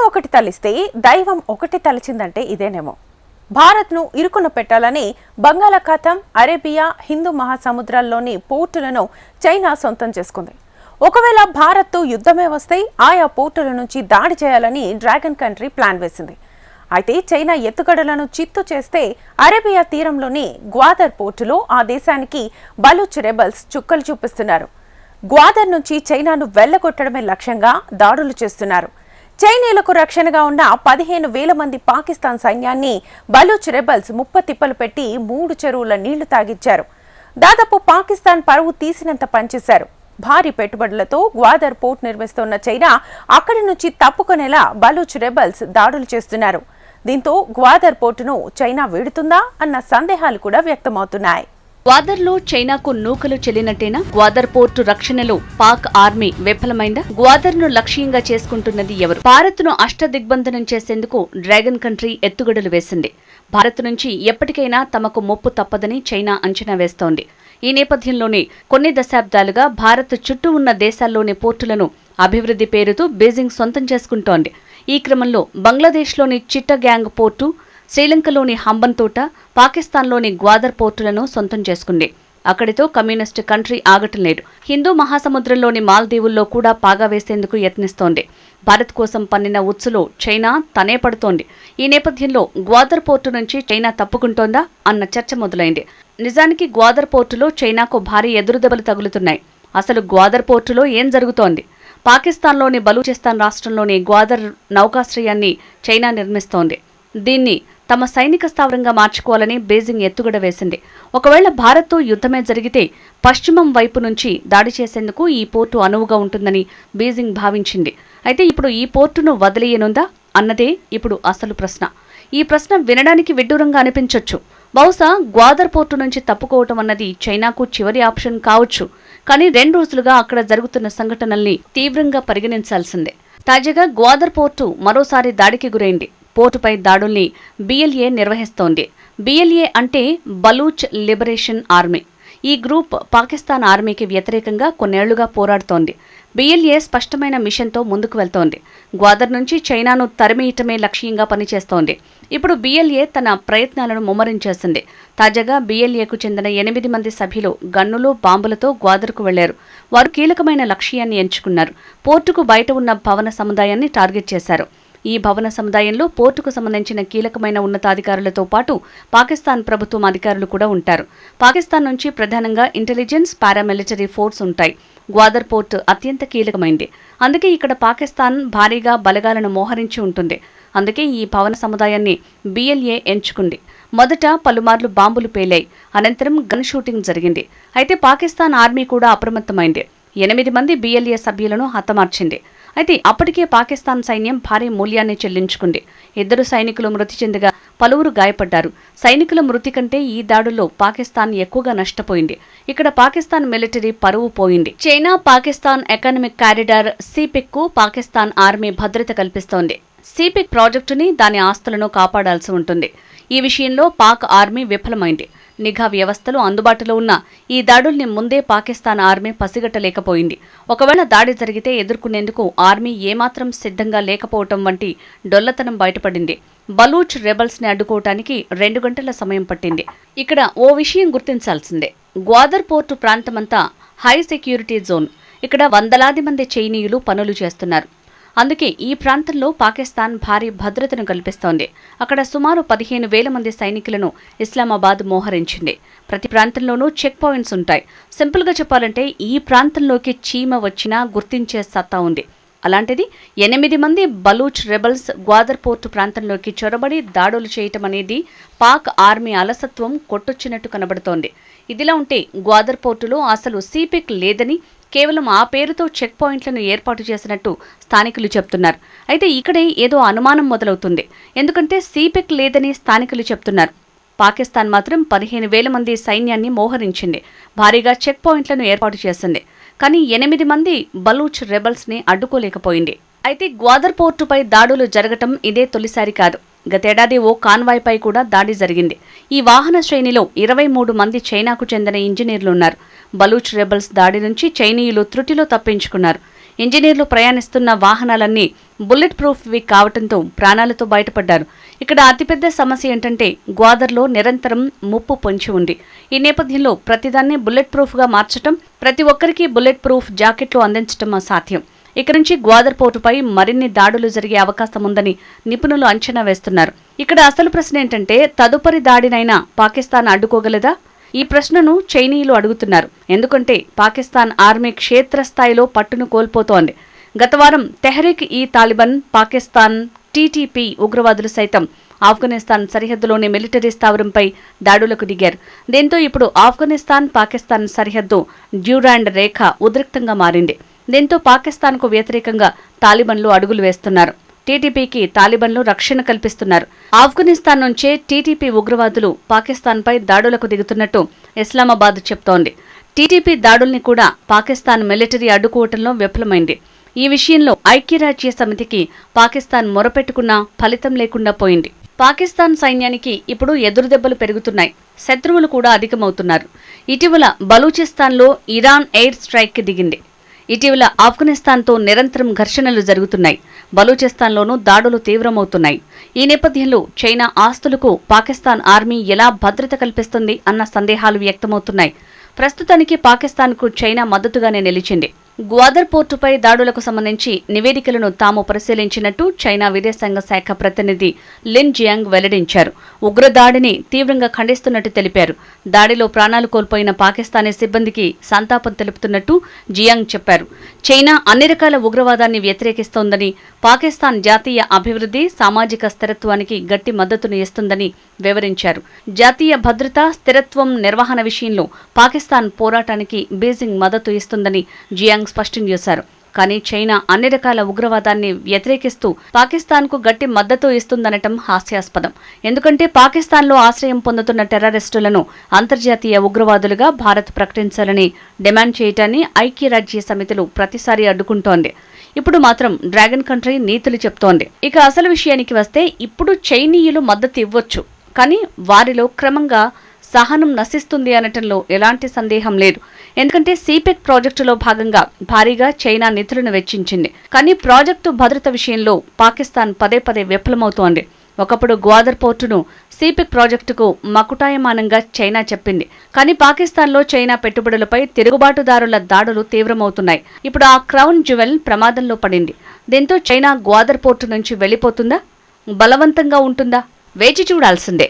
ఒకటి తలిస్తే దైవం ఒకటి తలిచిందంటే ఇదేనేమో. భారత్ను ఇరుకున పెట్టాలని బంగాళాఖాతం, అరేబియా, హిందూ మహాసముద్రాల్లోని పోర్టులను చైనా సొంతం చేసుకుంది. ఒకవేళ భారత్తో యుద్ధమే వస్తే ఆయా పోర్టుల నుంచి దాడి చేయాలని డ్రాగన్ కంట్రీ ప్లాన్ వేసింది. అయితే చైనా ఎత్తుగడలను చిత్తు చేస్తే అరేబియా తీరంలోని గ్వాదర్ పోర్టులో ఆ దేశానికి బలూచ్ రెబల్స్ చుక్కలు చూపిస్తున్నారు. గ్వాదర్ నుంచి చైనాను వెళ్లగొట్టడమే లక్ష్యంగా దాడులు చేస్తున్నారు. చైనీయులకు రక్షణగా ఉన్న 15,000 మంది పాకిస్తాన్ సైన్యాన్ని బలూచ్ రెబల్స్ ముప్పతిప్పలు పెట్టి 3 చెరువుల నీళ్లు తాగిచ్చారు. దాదాపు పాకిస్తాన్ పరువు తీసినంత పనిచేశారు. భారీ పెట్టుబడులతో గ్వాదర్ పోర్ట్ నిర్మిస్తున్న చైనా అక్కడి నుంచి తప్పుకునేలా బలూచ్ రెబల్స్ దాడులు చేస్తున్నారు. దీంతో గ్వాదర్ పోర్టును చైనా వీడుతుందా అన్న సందేహాలు కూడా వ్యక్తమవుతున్నాయి. గ్వాదర్లో చైనాకు నూకలు చెల్లినట్టేనా? గ్వాదర్ పోర్టు రక్షణలో పాక్ ఆర్మీ విఫలమైందా? గ్వాదర్ను లక్ష్యంగా చేసుకుంటున్నది ఎవరు? భారత్ను అష్టదిగ్బంధనం చేసేందుకు డ్రాగన్ కంట్రీ ఎత్తుగడలు వేసింది. భారత్ నుంచి ఎప్పటికైనా తమకు ముప్పు తప్పదని చైనా అంచనా వేస్తోంది. ఈ నేపథ్యంలోనే కొన్ని దశాబ్దాలుగా భారత్ చుట్టూ ఉన్న దేశాల్లోని పోర్టులను అభివృద్ధి పేరుతో బీజింగ్ సొంతం చేసుకుంటోంది. ఈ క్రమంలో బంగ్లాదేశ్లోని చిట్టగాంగ్ పోర్టు, శ్రీలంకలోని హంబన్తోట, పాకిస్తాన్లోని గ్వాదర్ పోర్టులను సొంతం చేసుకుంది. అక్కడితో కమ్యూనిస్టు కంట్రీ ఆగటం లేదు. హిందూ మహాసముద్రంలోని మాల్దీవుల్లో కూడా పాగా వేసేందుకు యత్నిస్తోంది. భారత్ కోసం పన్నిన ఉచ్చులో చైనా తనే పడుతోంది. ఈ నేపథ్యంలో గ్వాదర్ పోర్టు నుంచి చైనా తప్పుకుంటోందా అన్న చర్చ మొదలైంది. నిజానికి గ్వాదర్ పోర్టులో చైనాకు భారీ ఎదురుదెబ్బలు తగులుతున్నాయి. అసలు గ్వాదర్ పోర్టులో ఏం జరుగుతోంది? పాకిస్తాన్లోని బలూచిస్తాన్ రాష్ట్రంలోని గ్వాదర్ నౌకాశ్రయాన్ని చైనా నిర్మిస్తోంది. దీన్ని తమ సైనిక స్థావరంగా మార్చుకోవాలని బీజింగ్ ఎత్తుగడ వేసింది. ఒకవేళ భారత్తో యుద్ధమే జరిగితే పశ్చిమం వైపు నుంచి దాడి చేసేందుకు ఈ పోర్టు అనువుగా ఉంటుందని బీజింగ్ భావించింది. అయితే ఇప్పుడు ఈ పోర్టును వదిలేయనుందా అన్నదే ఇప్పుడు అసలు ప్రశ్న. ఈ ప్రశ్న వినడానికి విడ్డూరంగా అనిపించొచ్చు. బహుశా గ్వాదర్ పోర్టు నుంచి తప్పుకోవటం అన్నది చైనాకు చివరి ఆప్షన్ కావచ్చు. కానీ 2 రోజులుగా అక్కడ జరుగుతున్న సంఘటనల్ని తీవ్రంగా పరిగణించాల్సిందే. తాజాగా గ్వాదర్ పోర్టు మరోసారి దాడికి గురైంది. పోర్టుపై దాడుల్ని బిఎల్ఏ నిర్వహిస్తోంది. బిఎల్ఏ అంటే బలూచ్ లిబరేషన్ ఆర్మీ. ఈ గ్రూప్ పాకిస్తాన్ ఆర్మీకి వ్యతిరేకంగా కొన్నేళ్లుగా పోరాడుతోంది. బిఎల్ఏ స్పష్టమైన మిషన్తో ముందుకు వెళ్తోంది. గ్వాదర్ నుంచి చైనాను తరిమేయటమే లక్ష్యంగా పనిచేస్తోంది. ఇప్పుడు బిఎల్ఏ తన ప్రయత్నాలను ముమ్మరం చేసింది. తాజాగా బిఎల్ఏకు చెందిన 8 మంది సభ్యులు గన్నులు, బాంబులతో గ్వాదర్కు వెళ్లారు. వారు కీలకమైన లక్ష్యాన్ని ఎంచుకున్నారు. పోర్టుకు బయట ఉన్న భవన సముదాయాన్ని టార్గెట్ చేశారు. ఈ భవన సముదాయంలో పోర్టుకు సంబంధించిన కీలకమైన ఉన్నతాధికారులతో పాటు పాకిస్తాన్ ప్రభుత్వం అధికారులు కూడా ఉంటారు. పాకిస్తాన్ నుంచి ప్రధానంగా ఇంటెలిజెన్స్, పారామిలిటరీ ఫోర్స్ ఉంటాయి. గ్వాదర్ పోర్టు అత్యంత కీలకమైంది. అందుకే ఇక్కడ పాకిస్తాన్ భారీగా బలగాలను మోహరించి ఉంటుంది. అందుకే ఈ భవన సముదాయాన్ని బిఎల్ఏ ఎంచుకుంది. మొదట పలుమార్లు బాంబులు పేలాయి. అనంతరం గన్ షూటింగ్ జరిగింది. అయితే పాకిస్తాన్ ఆర్మీ కూడా అప్రమత్తమైంది. 8 మంది బిఎల్ఏ సభ్యులను హతమార్చింది. అయితే అప్పటికే పాకిస్తాన్ సైన్యం భారీ మూల్యాన్ని చెల్లించుకుంది. 2 సైనికులు మృతి చెందగా పలువురు గాయపడ్డారు. సైనికుల మృతి కంటే ఈ దాడుల్లో పాకిస్తాన్ ఎక్కువగా నష్టపోయింది. ఇక్కడ పాకిస్తాన్ మిలిటరీ పరువు పోయింది. China Pakistan economic corridor CPEC Pakistan army భద్రత కల్పిస్తోంది. సిపిక్ ప్రాజెక్టుని, దాని ఆస్తులను కాపాడాల్సి ఉంటుంది. ఈ విషయంలో పాక్ ఆర్మీ విఫలమైంది. నిఘా వ్యవస్థలు అందుబాటులో ఉన్న ఈ దాడుల్ని ముందే పాకిస్తాన్ ఆర్మీ పసిగట్టలేకపోయింది. ఒకవేళ దాడి జరిగితే ఎదుర్కొనేందుకు ఆర్మీ ఏమాత్రం సిద్ధంగా లేకపోవటం వంటి డొల్లతనం బయటపడింది. బలూచ్ రెబల్స్ ని అడ్డుకోవటానికి 2 గంటల సమయం పట్టింది. ఇక్కడ ఓ విషయం గుర్తించాల్సిందే. గ్వాదర్ పోర్టు ప్రాంతమంతా హై సెక్యూరిటీ జోన్. ఇక్కడ వందలాది మంది చైనీయులు పనులు చేస్తున్నారు. అందుకే ఈ ప్రాంతంలో పాకిస్తాన్ భారీ భద్రతను కల్పిస్తోంది. అక్కడ సుమారు 15,000 మంది సైనికులను ఇస్లామాబాద్ మోహరించింది. ప్రతి ప్రాంతంలోనూ చెక్ పాయింట్స్ ఉంటాయి. సింపుల్గా చెప్పాలంటే ఈ ప్రాంతంలోకి చీమ వచ్చినా గుర్తించే సత్తా ఉంది. అలాంటిది 8 మంది బలూచ్ రెబల్స్ గ్వాదర్ పోర్టు ప్రాంతంలోకి చొరబడి దాడులు చేయటం అనేది పాక్ ఆర్మీ అలసత్వం కొట్టొచ్చినట్టు కనబడుతోంది. ఇదిలా ఉంటే గ్వాదర్ పోర్టులో అసలు సిపిక్ లేదని, కేవలం ఆ పేరుతో చెక్ పాయింట్లను ఏర్పాటు చేసినట్టు స్థానికులు చెప్తున్నారు. అయితే ఇక్కడే ఏదో అనుమానం మొదలవుతుంది. ఎందుకంటే సిపిక్ లేదని స్థానికులు చెప్తున్నారు. పాకిస్తాన్ మాత్రం 15,000 మంది సైన్యాన్ని మోహరించింది. భారీగా చెక్ పాయింట్లను ఏర్పాటు చేసింది. కానీ 8 మంది బలూచ్ రెబల్స్ ని అడ్డుకోలేకపోయింది. అయితే గ్వాదర్ పోర్టుపై దాడులు జరగటం ఇదే తొలిసారి కాదు. గతేడాది ఓ కాన్వాయ్పై కూడా దాడి జరిగింది. ఈ వాహన శ్రేణిలో 23 మంది చైనాకు చెందిన ఇంజనీర్లున్నారు. బలూచ్ రెబల్స్ దాడి నుంచి చైనీయులు త్రుటిలో తప్పించుకున్నారు. ఇంజనీర్లు ప్రయాణిస్తున్న వాహనాలన్నీ బుల్లెట్ ప్రూఫ్వి కావడంతో ప్రాణాలతో బయటపడ్డారు. ఇక్కడ అతిపెద్ద సమస్య ఏంటంటే గ్వాదర్లో నిరంతరం ముప్పు పొంచి ఉంది. ఈ నేపథ్యంలో ప్రతిదాన్ని బుల్లెట్ ప్రూఫ్గా మార్చడం, ప్రతి ఒక్కరికి బుల్లెట్ ప్రూఫ్ జాకెట్లు అందించడం అసాధ్యం. ఇక నుంచి గ్వాదర్ పోర్టుపై మరిన్ని దాడులు జరిగే అవకాశం ఉందని నిపుణులు అంచనా వేస్తున్నారు. ఇక్కడ అసలు ప్రశ్న ఏంటంటే తదుపరి దాడినైనా పాకిస్తాన్ అడ్డుకోగలదా? ఈ ప్రశ్నను చైనీయులు అడుగుతున్నారు. ఎందుకంటే పాకిస్తాన్ ఆర్మీ క్షేత్రస్థాయిలో పట్టును కోల్పోతోంది. గత వారం తెహ్రీక్ ఈ తాలిబాన్, పాకిస్తాన్ టీటీపీ ఉగ్రవాదులు సైతం ఆఫ్ఘనిస్తాన్ సరిహద్దులోని మిలిటరీ స్థావరంపై దాడులకు దిగారు. దీంతో ఇప్పుడు ఆఫ్ఘనిస్తాన్ పాకిస్తాన్ సరిహద్దు డ్యూరాండ్ రేఖ ఉద్రిక్తంగా మారింది. దీంతో పాకిస్తాన్కు వ్యతిరేకంగా తాలిబాన్లు అడుగులు వేస్తున్నారు. టీటీపీకి తాలిబాన్లు రక్షణ కల్పిస్తున్నారు. ఆఫ్ఘనిస్తాన్ నుంచే టీటీపీ ఉగ్రవాదులు పాకిస్తాన్పై దాడులకు దిగుతున్నట్టు ఇస్లామాబాద్ చెప్తోంది. టీటీపీ దాడుల్ని కూడా పాకిస్తాన్ మిలిటరీ అడ్డుకోవటంలో విఫలమైంది. ఈ విషయంలో ఐక్యరాజ్య సమితికి పాకిస్తాన్ మొరపెట్టుకున్నా ఫలితం లేకుండా పోయింది. పాకిస్తాన్ సైన్యానికి ఇప్పుడు ఎదురుదెబ్బలు పెరుగుతున్నాయి. శత్రువులు కూడా అధికమవుతున్నారు. ఇటీవల బలూచిస్తాన్లో ఇరాన్ ఎయిర్ స్ట్రైక్కి దిగింది. ఇటీవల ఆఫ్ఘనిస్తాన్తో నిరంతరం ఘర్షణలు జరుగుతున్నాయి. బలూచిస్తాన్లోనూ దాడులు తీవ్రమవుతున్నాయి. ఈ నేపథ్యంలో చైనా ఆస్తులకు పాకిస్తాన్ ఆర్మీ ఎలా భద్రత కల్పిస్తుంది అన్న సందేహాలు వ్యక్తమవుతున్నాయి. ప్రస్తుతానికి పాకిస్తాన్కు చైనా మద్దతుగానే నిలిచింది. గ్వాదర్ పోర్టుపై దాడులకు సంబంధించి నివేదికలను తాము పరిశీలించినట్టు చైనా విదేశాంగ శాఖ ప్రతినిధి లిన్ జియాంగ్ వెల్లడించారు. ఉగ్రదాడిని తీవ్రంగా ఖండిస్తున్నట్టు తెలిపారు. దాడిలో ప్రాణాలు కోల్పోయిన పాకిస్తానీ సిబ్బందికి సంతాపం తెలుపుతున్నట్టు జియాంగ్ చెప్పారు. చైనా అన్ని రకాల ఉగ్రవాదాన్ని వ్యతిరేకిస్తోందని, పాకిస్తాన్ జాతీయ అభివృద్ధి, సామాజిక స్థిరత్వానికి గట్టి మద్దతును ఇస్తుందని వివరించారు. జాతీయ భద్రత, స్థిరత్వం నిర్వహణ విషయంలో పాకిస్తాన్ పోరాటానికి బీజింగ్ మద్దతు ఇస్తుందని జియాంగ్ స్పష్టం చేశారు. కానీ చైనా అన్ని రకాల ఉగ్రవాదాన్ని వ్యతిరేకిస్తూ పాకిస్తాన్కు గట్టి మద్దతు ఇస్తుందనటం హాస్యాస్పదం. ఎందుకంటే పాకిస్తాన్లో ఆశ్రయం పొందుతున్న టెర్రరిస్టులను అంతర్జాతీయ ఉగ్రవాదులుగా భారత్ ప్రకటించాలని డిమాండ్ చేయటాన్ని ఐక్యరాజ్య సమితిలో ప్రతిసారి అడ్డుకుంటోంది. ఇప్పుడు మాత్రం డ్రాగన్ కంట్రీ నీతులు చెప్తోంది. ఇక అసలు విషయానికి వస్తే ఇప్పుడు చైనీయులు మద్దతు ఇవ్వొచ్చు, కానీ వారిలో క్రమంగా సహనం నశిస్తుంది అనటంలో ఎలాంటి సందేహం లేదు. ఎందుకంటే సిపెక్ ప్రాజెక్టులో భాగంగా భారీగా చైనా నిధులను వెచ్చించింది. కానీ ప్రాజెక్టు భద్రత విషయంలో పాకిస్తాన్ పదే పదే విఫలమవుతోంది. ఒకప్పుడు గ్వాదర్ పోర్టును సిపెక్ ప్రాజెక్టుకు మకుటాయమానంగా చైనా చెప్పింది. కానీ పాకిస్తాన్లో చైనా పెట్టుబడులపై తిరుగుబాటుదారుల దాడులు తీవ్రమవుతున్నాయి. ఇప్పుడు ఆ క్రౌన్ జ్యువెల్ ప్రమాదంలో పడింది. దీంతో చైనా గ్వాదర్ పోర్టు నుంచి వెళ్లిపోతుందా, బలవంతంగా ఉంటుందా? వేచి చూడాల్సిందే.